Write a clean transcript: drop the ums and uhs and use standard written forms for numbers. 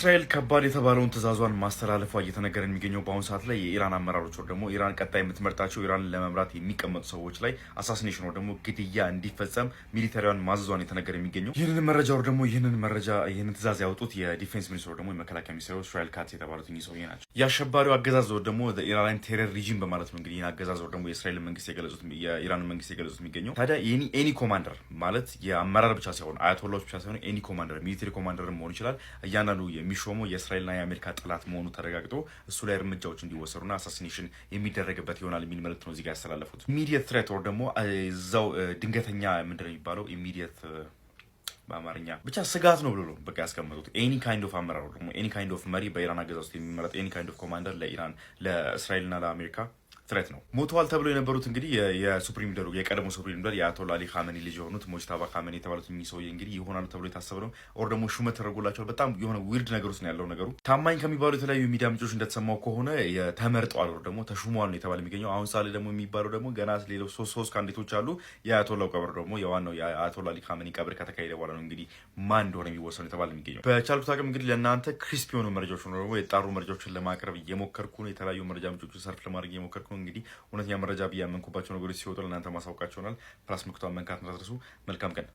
እስራኤል ከባድ የተባለውን ትዕዛዟን ማስተላለፏ እየተነገረ የሚገኘው በአሁኑ ሰዓት ላይ የኢራን አመራሮች ወር ደግሞ ኢራን ቀጣይ የምትመርጣቸው ኢራንን ለመምራት የሚቀመጡ ሰዎች ላይ አሳሲኔሽን ወር ደግሞ ግድያ እንዲፈጸም ሚሊታሪዋን ማዘዟን የተነገረ የሚገኘው ይህንን መረጃ ይህንን ትዕዛዝ ያወጡት የዲፌንስ ሚኒስትሩ ደግሞ የመከላከያ ሚኒስትሩ እስራኤል ካትዝ የተባሉት እኚህ ሰውዬ ናቸው። የአሸባሪው አገዛዝ ወር ደግሞ ኢራን ቴረር ሪጂም በማለት ነው እንግዲህ ይህን አገዛዝ ወር ደግሞ የእስራኤል መንግስት የገለጹት የኢራን መንግስት የገለጹት የሚገኘው ታዲያ ኤኒ ኮማንደር ማለት የአመራር ብቻ ሳይሆን አያቶላዎች ብቻ ሳይሆን ኤኒ ኮማንደር ሚሊታሪ ኮማንደር መሆን ይችላል እያንዳንዱ የሚሾመው የእስራኤልና የአሜሪካ ጠላት መሆኑ ተረጋግጦ እሱ ላይ እርምጃዎች እንዲወሰዱና አሳሲኔሽን የሚደረግበት ይሆናል የሚል መልእክት ነው እዚህ ጋር ያስተላለፉት። ኢሚዲየት ትሬት ወር ደግሞ እዛው ድንገተኛ ምንድነው የሚባለው ኢሚዲየት በአማርኛ ብቻ ስጋት ነው ብሎ ነው በቃ ያስቀመጡት። ኤኒ ካይንድ ኦፍ አመራር ደግሞ ኤኒ ካይንድ ኦፍ መሪ በኢራን አገዛዝ ውስጥ የሚመረጥ ኤኒ ካይንድ ኦፍ ኮማንደር ለኢራን ለእስራኤልና ለአሜሪካ ትሬት ነው። ሞተዋል ተብሎ የነበሩት እንግዲህ የሱፕሪም ሊደሩ የቀደሞ ሱፕሪም ሊደር የአያቶላ አሊ ኻሜኒ ልጅ የሆኑት ሞጅታባ ኻሜኒ የተባሉት እኚህ ሰውዬ እንግዲህ ይሆናሉ ተብሎ የታሰበ ነው። ኦር ደግሞ ሹመት ተደርጎላቸዋል። በጣም የሆነ ዊርድ ነገር ውስጥ ነው ያለው ነገሩ። ታማኝ ከሚባሉ የተለያዩ ሚዲያ ምንጮች እንደተሰማው ከሆነ ተመርጠዋል ወር ደግሞ ተሹመዋል ነው የተባለ የሚገኘው። አሁን ሳሌ ደግሞ የሚባለው ደግሞ ገና ሌሎች ሶስት ካንዲዴቶች አሉ። የአያቶላው ቀብር ደግሞ የዋናው የአያቶላ አሊ ኻሜኒ ቀብር ከተካሄደ በኋላ ነው እንግዲህ ማን እንደሆነ የሚወሰኑ የተባለ የሚገኘው። በቻልኩት አቅም እንግዲህ ለእናንተ ክሪስፒ የሆኑ መረጃዎች ነው ደግሞ የጣሩ መረጃዎችን ለማቅረብ እየሞከርኩ ነው። የተለያዩ መረጃ ምንጮችን ሰርፍ ለማድረግ እየሞከርኩ ነው። እንግዲህ እውነተኛ መረጃ ብዬ ያመንኩባቸው ነገሮች ሲወጡ ለእናንተ ማሳውቃቸው ይሆናል። ፕላስ ምልክቷን መንካት እንዳትረሱ። መልካም ቀን።